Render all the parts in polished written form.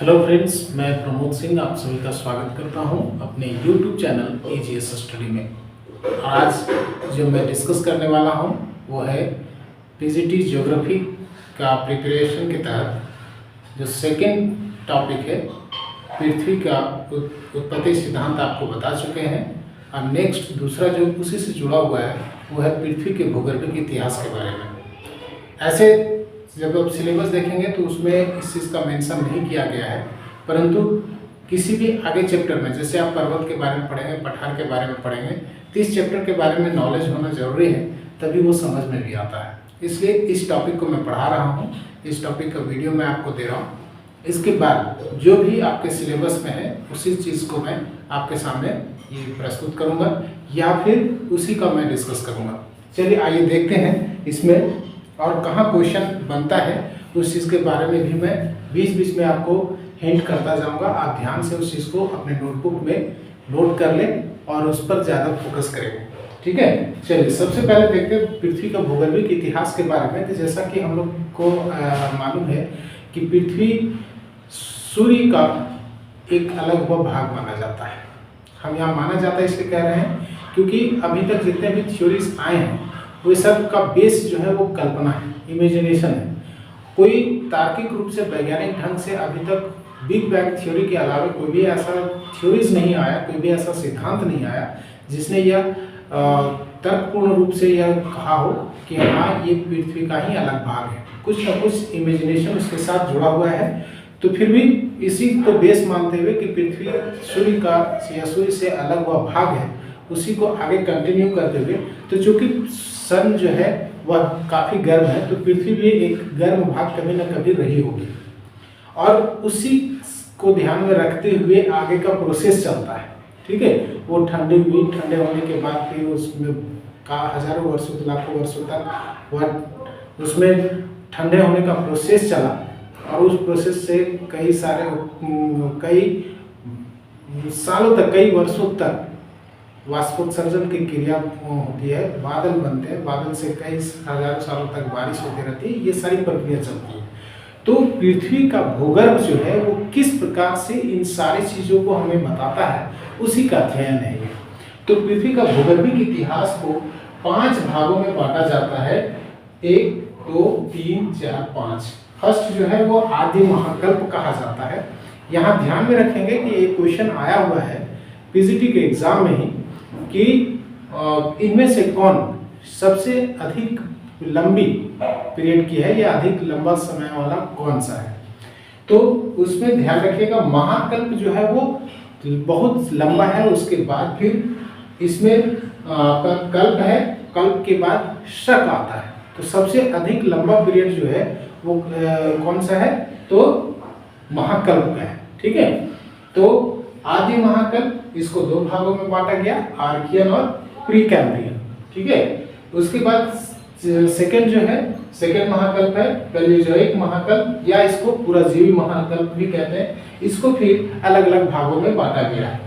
Hello friends, मैं प्रमोद सिंह आप सभी का स्वागत करता हूं अपने YouTube चैनल EGS स्टडी में। आज जो मैं डिस्कस करने वाला हूं वो है पीजीटी ज्योग्राफी का प्रिपरेशन के तहत जो सेकंड टॉपिक है पृथ्वी का उत्पत्ति सिद्धांत आपको बता चुके हैं। अब नेक्स्ट दूसरा जो उसी से जुड़ा हुआ है वो है पृथ्वी के भूगर्भिक इतिहास के बारे में। ऐसे जब आप सिलेबस देखेंगे तो उसमें इस चीज़ का मेंशन नहीं किया गया है, परंतु किसी भी आगे चैप्टर में जैसे आप पर्वत के बारे में पढ़ेंगे, पठार के बारे में पढ़ेंगे तो इस चैप्टर के बारे में नॉलेज होना जरूरी है, तभी वो समझ में भी आता है। इसलिए इस टॉपिक को मैं पढ़ा रहा हूँ, इस टॉपिक का वीडियो मैं आपको दे रहा हूँ। इसके बाद जो भी आपके सिलेबस में है उसी चीज़ को मैं आपके सामने ये प्रस्तुत करूँगा या फिर उसी का मैं डिस्कस करूँगा। चलिए आइए देखते हैं इसमें और कहाँ क्वेश्चन बनता है उस चीज़ के बारे में भी मैं बीच बीच में आपको हिंट करता जाऊंगा। आप ध्यान से उस चीज़ को अपने नोटबुक में नोट कर लें और उस पर ज़्यादा फोकस करें, ठीक है। चलिए सबसे पहले देखते हैं पृथ्वी का भूगर्भिक इतिहास के बारे में। तो जैसा कि हम लोग को मालूम है कि पृथ्वी सूर्य का एक अलग हुआ भाग माना जाता है। हम यहाँ माना जाता है इसलिए कह रहे हैं क्योंकि अभी तक जितने भी थ्योरीज आए हैं वो सब का बेस जो है वो कल्पना है, इमेजिनेशन है। कोई तार्किक रूप से वैज्ञानिक ढंग से अभी तक बिग बैंग थ्योरी के अलावा कोई भी ऐसा थ्योरीज नहीं आया, कोई भी ऐसा सिद्धांत नहीं आया जिसने यह तर्कपूर्ण रूप से यह कहा हो कि हाँ ये पृथ्वी का ही अलग भाग है। कुछ ना कुछ इमेजिनेशन उसके साथ जुड़ा हुआ है। तो फिर भी इसी को बेस मानते हुए कि पृथ्वी सूर्य का या सूर्य से अलग हुआ भाग है, उसी को आगे कंटिन्यू करते हुए तो चूँकि सन जो है वह काफ़ी गर्म है तो पृथ्वी भी एक गर्म भाग कभी ना कभी रही होगी और उसी को ध्यान में रखते हुए आगे का प्रोसेस चलता है, ठीक है। वो ठंडे होने के बाद फिर उसमें का हजारों वर्षों लाखों वर्षों तक वह उसमें ठंडे होने का प्रोसेस चला और उस प्रोसेस से कई सालों तक, कई वर्षों तक वाष्पोत्सर्जन की क्रिया होती है, बादल बनते हैं, बादल से कई हजारों सालों तक बारिश होती रहती है, ये सारी प्रक्रिया चलती है। तो पृथ्वी का भूगर्भ जो है वो किस प्रकार से इन सारी चीज़ों को हमें बताता है उसी का अध्ययन है ये। तो पृथ्वी का भूगर्भिक इतिहास को 5 भागों में बांटा जाता है, 1, 2, 3, 4, 5। फर्स्ट जो है वो आदि महाकल्प कहा जाता है। यहाँ ध्यान में रखेंगे कि एक क्वेश्चन आया हुआ है पीजीटी के एग्जाम में ही कि इनमें से कौन सबसे अधिक लंबी पीरियड की है या अधिक लंबा समय वाला कौन सा है। तो उसमें ध्यान रखिएगा महाकल्प जो है वो बहुत लंबा है, उसके बाद फिर इसमें कल्प है, कल्प के बाद शक आता है। तो सबसे अधिक लंबा पीरियड जो है वो कौन सा है, तो महाकल्प का है, ठीक है। तो आदि महाकल्प इसको 2 भागों में बांटा गया, आर्कियन और प्री कैम्ब्रियन, ठीक है। उसके बाद सेकंड जो है सेकंड महाकल्प है पैलियोजोइक महाकल्प या इसको पुराजीवी महाकल्प भी कहते हैं। इसको फिर अलग अलग भागों में बांटा गया है।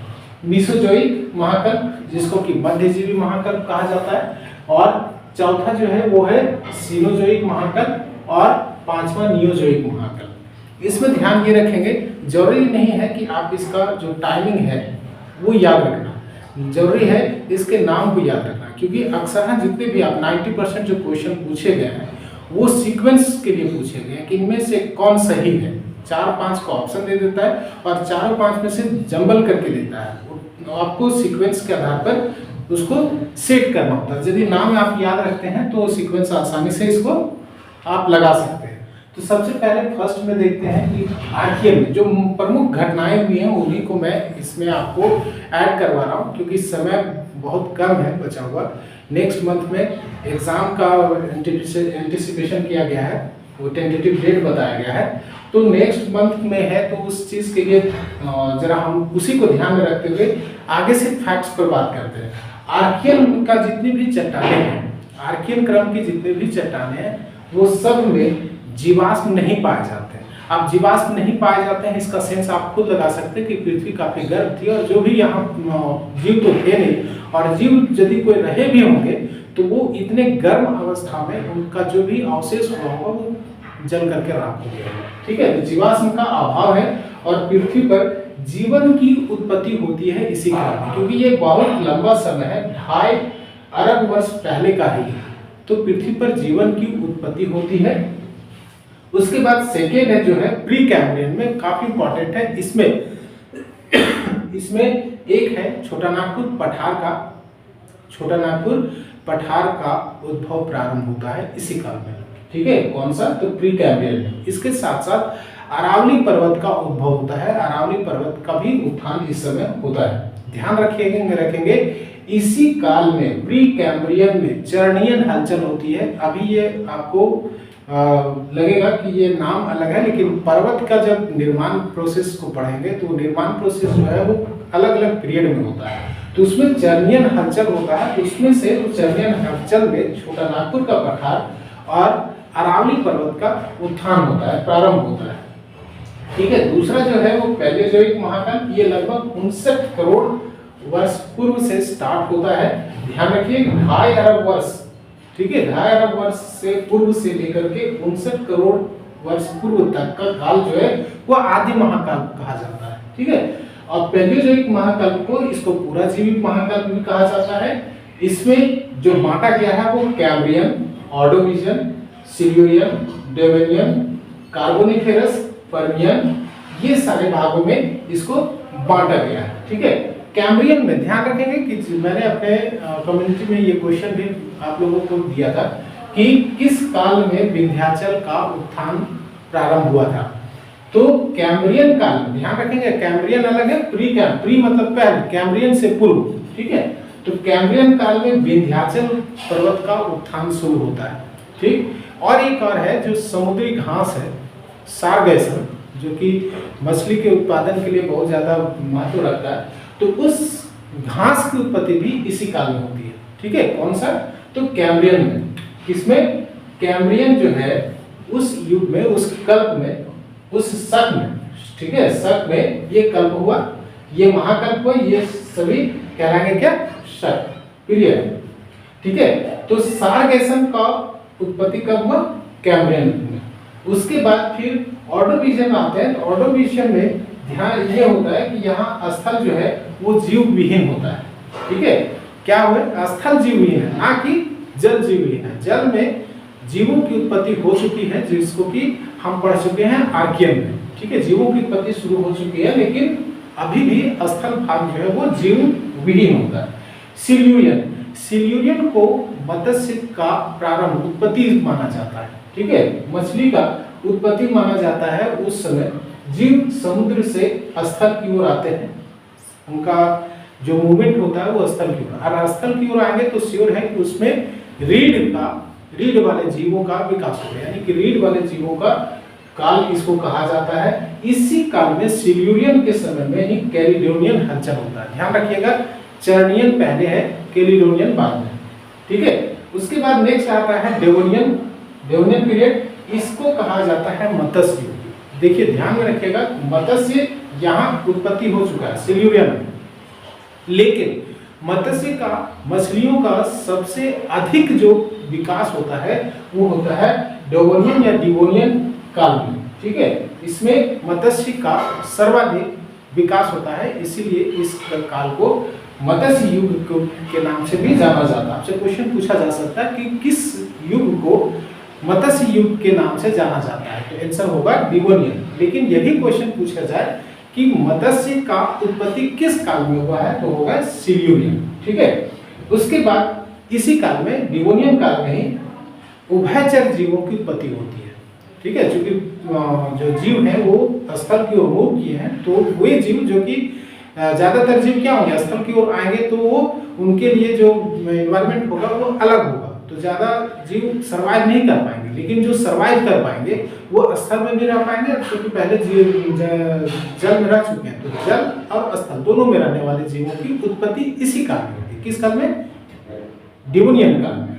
मीसोजोइक महाकल्प जिसको कि मध्यजीवी महाकल्प कहा जाता है और चौथा जो है वो है सीनोजोइक महाकल्प और 5वां नियोजोइक महाकल्प। इसमें ध्यान ये रखेंगे, जरूरी नहीं है कि आप इसका जो टाइमिंग है वो याद रखना, जरूरी है इसके नाम को याद रखना, क्योंकि अक्सर जितने भी आप 90% जो क्वेश्चन पूछे गए हैं वो सीक्वेंस के लिए पूछे गए हैं कि इनमें से कौन सही है। 4-5 का ऑप्शन दे देता है और 4-5 में से जंबल करके देता है। आपको सीक्वेंस के आधार पर उसको सेट करना होता है। यदि नाम आप याद रखते हैं तो सीक्वेंस आसानी से इसको आप लगा सकते हैं। तो सबसे पहले फर्स्ट में देखते हैं कि आर्कियन में जो प्रमुख घटनाएं हुई हैं उन्हीं को मैं इसमें आपको ऐड करवा रहा हूं, क्योंकि समय बहुत कम है बचा हुआ। नेक्स्ट मंथ में एग्जाम का एंटिसिपेशन किया गया है, वो टेंटेटिव डेट बताया गया है, तो नेक्स्ट मंथ में है। तो उस चीज़ के लिए जरा हम उसी को ध्यान में रखते हुए आगे से फैक्ट्स पर बात करते हैं। आर्कियन का जितनी भी चट्टानें हैं, आर्कियन क्रम की जितने भी चट्टानें हैं वो सब में जीवाश्म नहीं पाए जाते हैं। अब जीवाश्म नहीं पाए जाते हैं इसका सेंस आप खुद लगा सकते हैं कि पृथ्वी काफी गर्म थी और जो भी यहाँ जीव तो थे नहीं, और जीव यदि कोई रहे भी होंगे तो वो इतने गर्म अवस्था में उनका जो भी अवशेष हुआ होगा वो जल करके राख हो गया, ठीक है। जीवाश्म का अभाव है और पृथ्वी पर जीवन की उत्पत्ति होती है इसी काल में, क्योंकि ये बहुत लंबा समय है, 2.5 अरब वर्ष पहले का ही है। तो पृथ्वी पर जीवन की उत्पत्ति होती है। उसके बाद सेकेंड है जो है प्री कैम्ब्रियन में, काफी इंपॉर्टेंट है। इसमें एक है छोटा नागपुर पठार का उद्भव प्रारंभ होता है इसी काल में, ठीक है। कौन सा? तो प्री कैम्ब्रियन में। इसके साथ साथ अरावली पर्वत का उद्भव होता है, अरावली पर्वत का भी उत्थान इस समय होता है। ध्यान रखेंगे इसी काल में प्री कैम्ब्रियन में चरणीयन हलचल होती है। अभी ये आपको लगेगा कि ये नाम अलग है, लेकिन पर्वत का जब निर्माण प्रोसेस को पढ़ेंगे तो निर्माण प्रोसेस जो है वो अलग अलग पीरियड में होता है। तो उसमें चरणीयन हलचल होता है, उसमें से चरणीयन हलचल में छोटा नागपुर का पठार और अरावली पर्वत का उत्थान होता है, प्रारंभ होता है, ठीक है। दूसरा जो है वो पैलेयोजोइक महाकाल, ये लगभग 59 करोड़ वर्ष पूर्व से स्टार्ट होता है। ध्यान रखिए 2.5 अरब वर्ष, ठीक है, 2.5 अरब वर्ष से पूर्व से लेकर के 59 करोड़ वर्ष पूर्व तक का काल जो है वो आदि महाकाल कहा जाता है, ठीक है। और पैलेयोजोइक महाकाल को, इसको पूरा जीवित महाकाल भी कहा जाता है। इसमें जो बांटा गया है वो Cambrian, Ordovician, Silurian, Devonian, Carboniferous, Permian, ये सारे भागों में इसको बांटा गया है, ठीक है। कैम्ब्रियन में ध्यान रखेंगे कि मैंने अपने कम्युनिटी में ये क्वेश्चन भी आप लोगों को दिया था कि किस काल में विंध्याचल का उत्थान प्रारंभ हुआ था। तो कैम्ब्रियन काल में ध्यान रखेंगे, कैम्ब्रियन अलग है, प्री मतलब पहले, कैम्ब्रियन से पूर्व, ठीक है। तो कैम्ब्रियन काल में विंध्याचल पर्वत का उत्थान शुरू होता है, ठीक। और एक और है जो समुद्री घास है, सारगैसन, जो कि मछली के उत्पादन के लिए बहुत ज्यादा महत्व रखता है। तो उस घास की उत्पत्ति भी इसी काल में होती है, ठीक है। कौन सा? तो कैम्ब्रियन में। किसमें? कैम्ब्रियन जो है उस युग में, उस कल्प में, उस शक में, ठीक है, शक में ये कल्प हुआ, ये महाकल्प हुआ, ये सभी कहलाएंगे क्या? शक पीरियड, ठीक है। तो सारगैसन का उत्पत्ति कब हुआ? कैम्ब्रियन में। उसके बाद फिर ऑर्डोविजन आते हैं। ऑर्डोविजन में ध्यान ये होता है कि यहाँ स्थल जो है वो जीव विहीन होता है, ठीक है। क्या हुआ? स्थल जीव विहीन है, ना कि जल जीव विहीन है। जल में जीवों की उत्पत्ति हो चुकी है, जिसको कि हम पढ़ चुके हैं आर्कियन में, ठीक है। जीवों की उत्पत्ति शुरू हो चुकी है, लेकिन अभी भी स्थल भाग जो है वो जीव विहीन होता है। सिल्यूरियन को मत्स्य का प्रारंभ, उत्पत्ति माना जाता है, ठीक है। मछली का उत्पत्ति माना जाता है। उस समय जीव समुद्र से स्थल की ओर आते हैं, उनका जो मूवमेंट होता है वो स्थल की ओर, और स्थल की ओर आएंगे तो श्योर है कि उसमें रीढ़ वाले जीवों का विकास होगा, यानी कि रीढ़ वाले जीवों का काल इसको कहा जाता है। इसी काल में सिल्यूरियन के समय में ही कैलिडोनियन हलचल होता है। ध्यान रखिएगा, चरणीयन पहले है, कैलिडोनियन बाद में, ठीक है। उसके बाद नेक्स्ट आता है डेवोनियन पीरियड, इसको कहा जाता है मत्स्य युग। देखिए ध्यान में रखिएगा, मत्स्य यहाँ उत्पत्ति हो चुका है सिल्यूरियन में, लेकिन मत्स्य का, मछलियों का सबसे अधिक जो विकास होता है वो होता है डेवोनियन या डिवोनियन काल में, ठीक है। इसमें मत्स्य का सर्वाधिक विकास होता है, इसीलिए इस काल को मत्स्य युग के नाम से भी जाना जाता है। आपसे क्वेश्चन पूछा जा सकता है कि किस युग को मत्स्य युग के नाम से जाना जाता है, तो आंसर होगा डिवोनियन। लेकिन यही क्वेश्चन पूछा जाए कि मत्स्य का उत्पत्ति किस काल में हुआ है, तो होगा सिल्यूरियन, ठीक है। उसके बाद इसी काल में, डिवोनियन काल में ही उभयचर जीवों की उत्पत्ति होती है, ठीक है। क्योंकि जो जीव हैं वो स्थल की ओर मूव किए हैं, तो वे जीव जो कि ज्यादातर जीव क्या होंगे, स्थल की ओर आएंगे तो वो उनके लिए जो एनवायरमेंट होगा वो अलग होगा, तो ज्यादा जीव सर्वाइव नहीं कर पाएंगे। लेकिन जो सर्वाइव कर पाएंगे वो स्थल में भी रह पाएंगे, क्योंकि पहले जल में रह चुके हैं, तो जल और स्थल दोनों में रहने वाले जीवों की उत्पत्ति इसी काल में होती है। किस काल में? डिवोनियन काल में।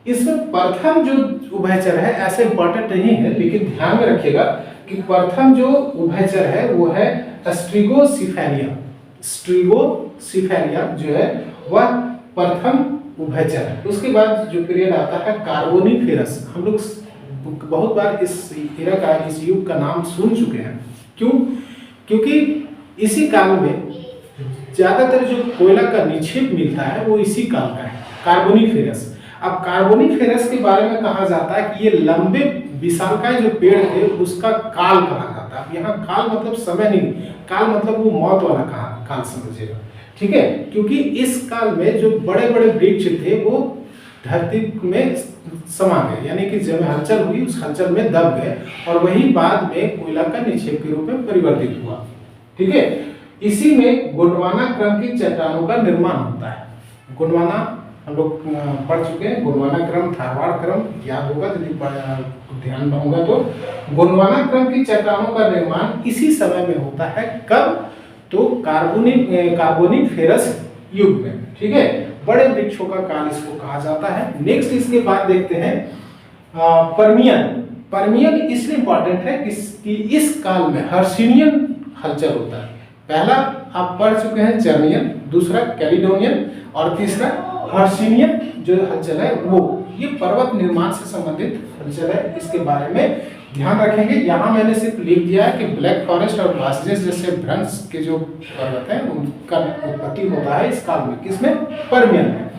इसमें प्रथम जो उभयचर है, ऐसे इंपॉर्टेंट नहीं है, लेकिन ध्यान में रखिएगा कि प्रथम जो उभयचर है वो है स्ट्रिगोसिफेरिया। स्ट्रिगोसिफेरिया जो है वह प्रथम उभयचर है। उसके बाद जो पीरियड आता है कार्बोनिफेरस, हम लोग बहुत बार इस इरा का, इस युग का नाम सुन चुके हैं। क्यों? क्योंकि इसी काल में ज्यादातर जो कोयला का निक्षेप मिलता है वो इसी काल का है, कार्बोनिफेरस। अब कार्बोनिफेरस के बारे में कहा जाता है कि ये लंबे विशालकाय जो पेड़ थे उसका काल कहा जाता है। यहाँ काल मतलब समय नहीं, काल मतलब वो मौत वाला काल समझिएगा, ठीक है। क्योंकि इस काल में जो बड़े बड़े वृक्ष थे वो धरती में समा गए, यानी कि जब हलचल हुई उस हलचल में दब गए और वही बाद में कोयला का निक्षेप के रूप में परिवर्तित हुआ, ठीक है। इसी में गोंडवाना क्रम की चट्टानों का निर्माण होता है। गोंडवाना हम लोग पढ़ चुके हैं, गोंडवाना क्रम, थारवाड़ क्रम याद होगा यदि ध्यान में होगा तो। गोंडवाना क्रम की चट्टानों का निर्माण इसी समय में होता है, कब? तो कार्बोनिफेरस युग में, ठीक है। बड़े वृक्षों का काल इसको कहा जाता है। नेक्स्ट इसके बाद देखते हैं पर्मियन। पर्मियन इसलिए इंपॉर्टेंट है कि इस काल में हर्षियन हलचल होता है। पहला आप पढ़ चुके हैं जर्नियन, दूसरा कैलिडोनियन और तीसरा हर्षियन जो हलचल है वो ये पर्वत निर्माण से संबंधित हलचल है, इसके बारे में ध्यान रखेंगे। यहाँ मैंने सिर्फ लिख दिया है कि ब्लैक फॉरेस्ट और वासजेस जैसे भ्रंश के जो पर्वत हैं उनका उत्पत्ति होता है इस काल में, किसमें? पर्मियन में।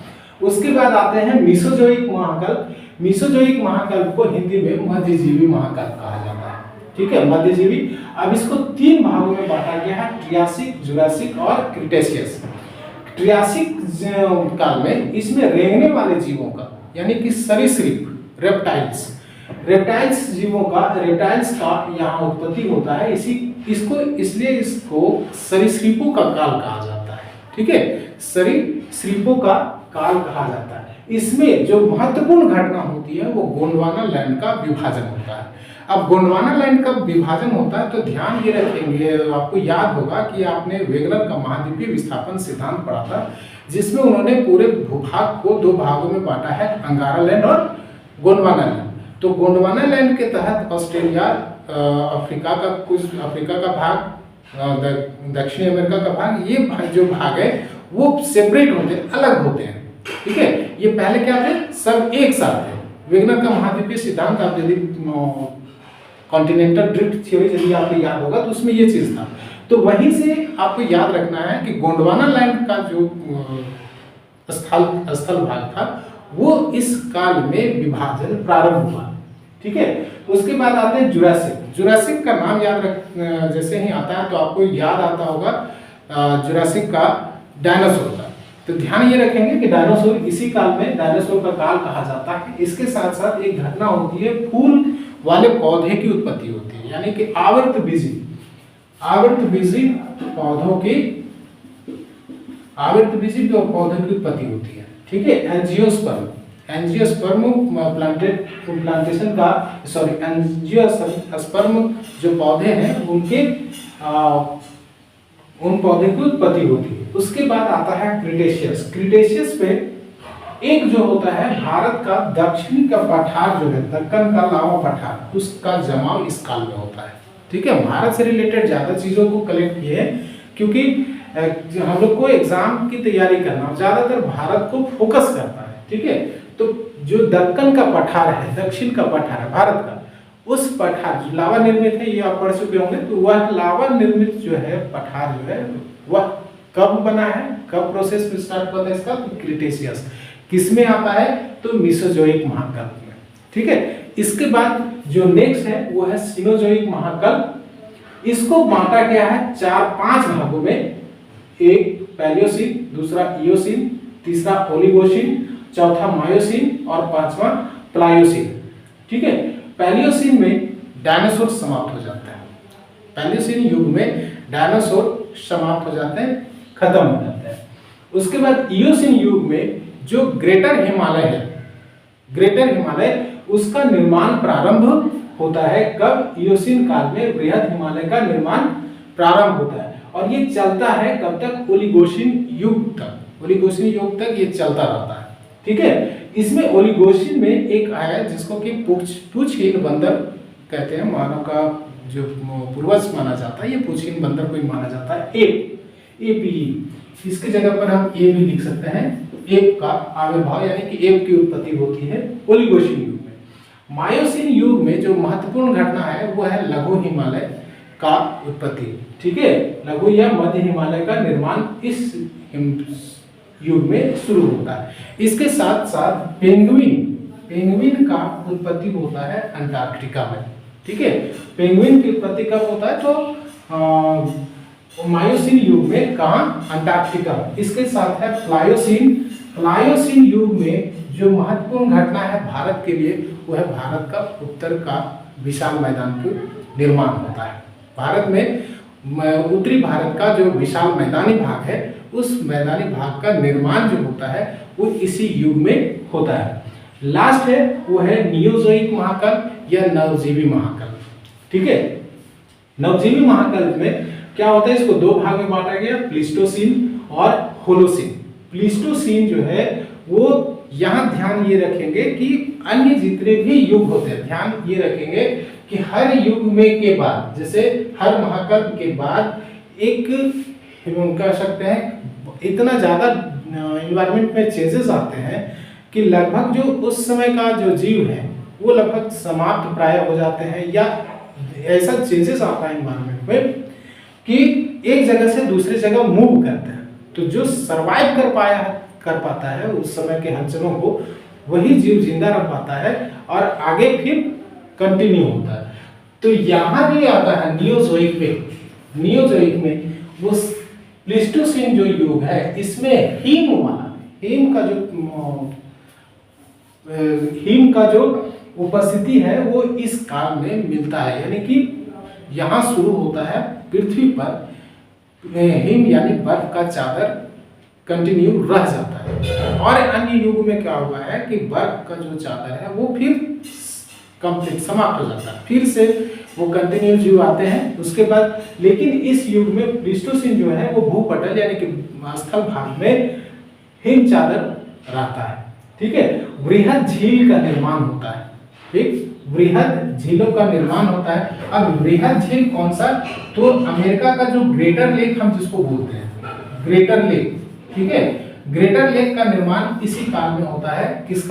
उसके बाद आते हैं मीसोजोइक महाकल्प। मीसोजोइक महाकल्प को हिंदी में मध्यजीवी महाकल्प कहा जाता है, ठीक है, मध्यजीवी। अब इसको 3 भागों में बांटा गया है, ट्रियासिक, जुरासिक और क्रिटेशियस। ट्रियासिक काल में इसमें रेंगने वाले जीवों का, यानी कि सरीसृप, रेप्टाइल्स जीवों का, रेप्टाइल्स का यहाँ उत्पत्ति होता है। इसको सरीसृपों का काल कहा जाता है, ठीक है, सरीसृपों का काल कहा जाता है। इसमें जो महत्वपूर्ण घटना होती है वो गोंडवाना लैंड का विभाजन होता है। अब गोंडवाना लैंड का विभाजन होता है तो ध्यान ये रखेंगे, आपको याद होगा कि आपने वेगनर का महाद्वीपीय विस्थापन सिद्धांत पढ़ा था, जिसमें उन्होंने पूरे भूभाग को 2 भागों में बांटा है, अंगारा लैंड और गोंडवाना लैंड। तो गोंडवाना लैंड के तहत ऑस्ट्रेलिया, अफ्रीका का भाग, दक्षिणी अमेरिका का भाग, ये जो भाग है वो सेपरेट होते हैं, अलग होते हैं, ठीक है। ये पहले क्या थे? सब एक साथ थे। वेगनर का महाद्वीपीय सिद्धांत आप यदि कॉन्टिनेंटल ड्रिफ्ट थ्योरी यदि आपको याद होगा तो उसमें ये चीज था। तो वहीं से आपको याद रखना है कि गोंडवाना लैंड का जो स्थल भाग था वो इस काल में विभाजन प्रारंभ हुआ, ठीक है। उसके बाद आते हैं जुरासिक। जुरासिक का नाम याद रख, जैसे ही आता है तो आपको याद आता होगा जुरासिक का डायनासोर का। तो ध्यान ये रखेंगे कि डायनासोर इसी काल में डायनासोर का काल कहा जाता है। इसके साथ साथ एक घटना होती है, फूल वाले पौधे की उत्पत्ति होती है, यानी कि आवृतबीजी पौधों की उत्पत्ति होती है, ठीक है। एंजियोस्पर्म जो पौधे हैं उनके उन पौधे की उत्पत्ति होती है। उसके बाद आता है क्रिटेशियस पे एक जो होता है भारत का दक्षिणी का पठार जो है, दक्कन का लावा पठार, उसका जमाव इस काल में होता है, ठीक है। भारत से रिलेटेड ज्यादा चीजों को कलेक्ट किए हैं क्योंकि हम लोग को एग्जाम की तैयारी करना ज्यादातर भारत को फोकस करता है, ठीक है। तो जो दक्कन का पठार है, दक्षिण का पठार है भारत का, उस पठार जो लावा निर्मित है, ये आप पढ़ चुके होंगे, तो वह लावा निर्मित जो है पठार जो है वह कब बना है, कब प्रोसेस में स्टार्ट हुआ था इसका? तो क्रिटेशियस। किसमें आता है? तो मीसोजोइक महाकल्प में, ठीक है। इसके बाद जो नेक्स्ट है वो है सीनोजोइक महाकल्प। इसको बांटा गया है 4-5 भागों में, एक पैलियोसिन, दूसरा इयोसिन, तीसरा ओलिगोसिन, चौथा मायोसिन और 5वां प्लायोसिन, ठीक है। पैलियोसिन में डायनासोर समाप्त हो जाता है, पैलियोसिन युग में डायनासोर समाप्त हो जाते हैं, खत्म हो जाते हैं। उसके बाद इयोसिन युग में जो ग्रेटर हिमालय उसका निर्माण प्रारंभ होता है, कब? इयोसिन काल में बृहद हिमालय का निर्माण प्रारंभ होता है और ये चलता है कब तक? ओलिगोसिन युग तक ये चलता रहता है, ठीक है। इसमें ओलिगोसिन में एक आया जिसको कि पूछहीन बंदर कहते हैं, मानव का जो पूर्वज माना जाता है, ये पूछहीन बंदर को ही माना जाता है। एपी, इसकी जगह पर हम ए भी लिख सकते हैं। एप का आविर्भाव यानी कि एप की उत्पत्ति होती है ओलिगोसिन युग में। मायोसिन युग में जो महत्वपूर्ण घटना है वो है लघु हिमालय का उत्पत्ति, ठीक है। लघु या मध्य हिमालय का निर्माण इस युग में शुरू होता है। इसके साथ साथ पेंगुइन का उत्पत्ति होता है अंटार्कटिका में, ठीक है। पेंगुइन की उत्पत्ति कब होता है? तो मायोसीन युग में, कहाँ? अंटार्कटिका। इसके साथ है प्लायोसीन युग में जो महत्वपूर्ण घटना है भारत के लिए, वो है भारत का उत्तर का विशाल मैदान का निर्माण होता है। भारत में उत्तरी भारत का जो विशाल मैदानी भाग है, उस मैदानी भाग का निर्माण जो होता है वो इसी युग में होता है। लास्ट है वो है नियोजोइक महाकाल या नवजीवी महाकाल, ठीक है। नवजीवी महाकाल में क्या होता है? इसको दो भाग में बांटा गया, प्लीस्टोसीन और होलोसीन। प्लीस्टोसीन जो है वो यहाँ ध्यान ये रखेंगे कि अन्य जितने भी युग होते हैं, ध्यान ये रखेंगे कि हर युग में के बाद, जैसे हर महाकल्प के बाद एक कह सकते हैं इतना ज्यादा एनवायरनमेंट में चेंजेस आते हैं कि लगभग जो उस समय का जो जीव है वो लगभग समाप्त प्राय हो जाते हैं, या ऐसा चेंजेस आता है एनवायरनमेंट में कि एक जगह से दूसरी जगह मूव करते हैं। तो जो सरवाइव कर पाता है उस समय के हलचलों को, वही जीव जिंदा रह पाता है और आगे फिर कंटिन्यू होता है। तो यहाँ भी आता है नियोजोइक में वो प्लीस्टोसीन जो युग है, इसमें हिम का जो उपस्थिति है वो इस काल में मिलता है। यानी कि यहाँ शुरू होता है पृथ्वी पर हिम यानी बर्फ का चादर कंटिन्यू रह जाता है। और अन्य युग में क्या हुआ है कि बर्फ का जो चादर है वो फिर कंप्लीट समाप्त हो जाता है, फिर से वो कंटिन्यू जीव आते हैं उसके बाद। लेकिन इस युग में प्लीस्टोसीन जो है वो भूपटल यानी कि स्थल भाग में हिम चादर रहता है, ठीक है। वृहद झील का निर्माण होता है, ठीक, वृहद झीलों का निर्माण होता है। अब वृहद झील कौन सा? तो अमेरिका का जो ग्रेटर लेक हम जिसको बोलते हैं, ग्रेटर लेक, ठीक है। ग्रेटर लेक का निर्माण इसी काल में होता है। किस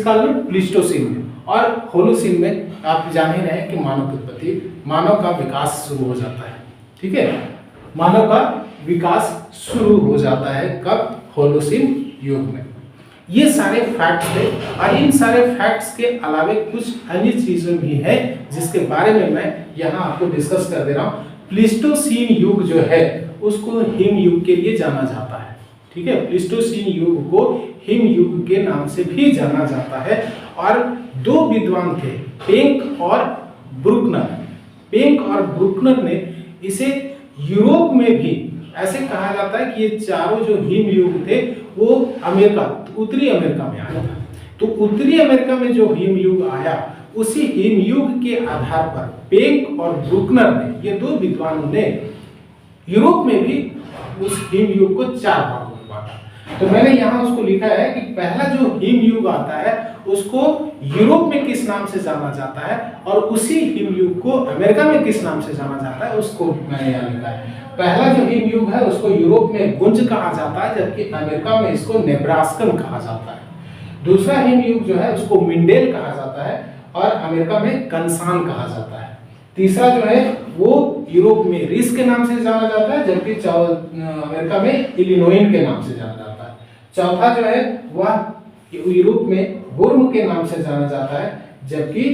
काल में? प्लीस्टोसीन में। और होलोसीन में आप जान ही रहे हैं कि मानव की उत्पत्ति, मानव का विकास शुरू हो जाता है, ठीक है। मानव का विकास शुरू हो जाता है कब? होलोसीन युग में। ये सारे फैक्ट्स थे और इन सारे फैक्ट्स के अलावे कुछ अन्य चीजें भी हैं जिसके बारे में मैं यहाँ आपको डिस्कस कर दे रहा हूँ। प्लीस्टोसीन युग जो है उसको हिम युग के लिए जाना जाता है, ठीक है। प्लीस्टोसीन युग को हिम युग के नाम से भी जाना जाता है। और दो विद्वान थे, पेंक और ब्रुकनर ने इसे यूरोप में भी ऐसे कहा जाता है कि ये चारों जो हिम युग थे वो उत्तरी अमेरिका में आया था। तो उत्तरी अमेरिका में जो हिम युग आया, उसी हिम युग के आधार पर पेंक और ब्रुकनर ने, ये दो विद्वानों ने यूरोप में भी उस हिम युग को 4 भागों में बांटा। तो मैंने यहाँ उसको लिखा है कि पहला जो हिम युग आता है उसको यूरोप में किस नाम से जाना जाता है, और उसी हिम युग को अमेरिका में किस नाम से जाना जाता है उसको मैंने यहाँ लिखा है। पहला जो हिम युग है उसको यूरोप में गुंज कहा जाता है, जबकि अमेरिका में इसको नेब्रास्कन कहा जाता है। दूसरा हिम युग जो है उसको मिंडेल कहा जाता है और अमेरिका में कंसान कहा जाता है। तीसरा जो है वो यूरोप में रिस के नाम से जाना जाता है, जबकि अमेरिका में इलिनोइन के नाम से जाना जाता है। चौथा जो है वह यूरोप में बुर्म के नाम से जाना जाता है, जबकि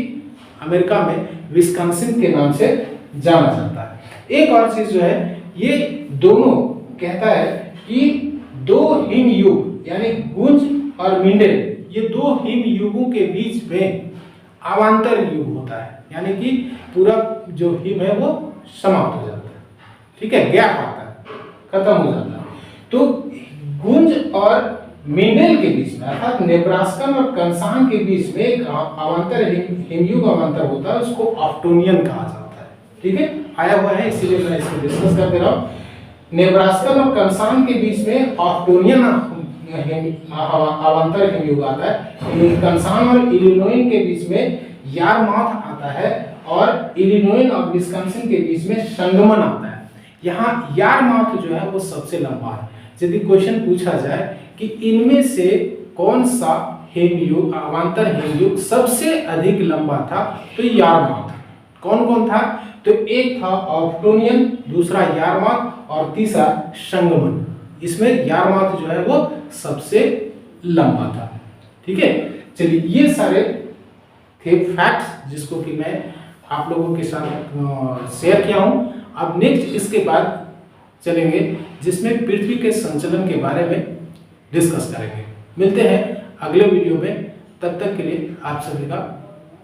अमेरिका में विस्कॉन्सिन के नाम से जाना जाता है। एक और चीज जो है, ये दोनों कहता है कि दो हिम युग यानी गुंज और मिंडेल, ये दो हिम युगों के बीच में अवांतर युग होता है, यानी कि पूरा जो हिम है वो समाप्त हो जाता है, ठीक है, गैप आता है, खत्म हो जाता है। तो गुंज और मिंडेल के बीच में अर्थात नेब्रास्कन और कंसान के बीच में एक अवांतर हिमयुग अवांतर होता है, उसको ऑफ्टोनियन कहा जाता है, ठीक है, आया हुआ है, इसीलिए मैं इसको डिस्कस कर दे रहा हूँ। नेब्रास्कन और कंसान के बीच में ऑफ्टोनियन अवांतर हिमयुग आता है। कंसान और इलिनोइन के बीच में यारमाउथ आता है और इलिनोइन और विस्कॉन्सिन के बीच में संगमन आता है। यहाँ यारमाउथ जो है वो सबसे लंबा है। यदि क्वेश्चन पूछा जाए कि इनमें से कौन सा हिमयुग अवांतर हिमयुग सबसे अधिक लंबा था, तो यारमाउथ। कौन कौन था? तो एक था ऑप्टोनियन, दूसरा यारमाथ और तीसरा संगमन। इसमें यारमाथ जो है वो सबसे लंबा था। ठीक है, चलिए ये सारे थे फैक्ट्स जिसको कि मैं आप लोगों के साथ शेयर किया हूं। अब नेक्स्ट इसके बाद चलेंगे जिसमें पृथ्वी के संचलन के बारे में डिस्कस करेंगे। मिलते हैं अगले वीडियो में, तब तक के लिए आप सभी का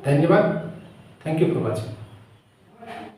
धन्यवाद। Thank you for watching.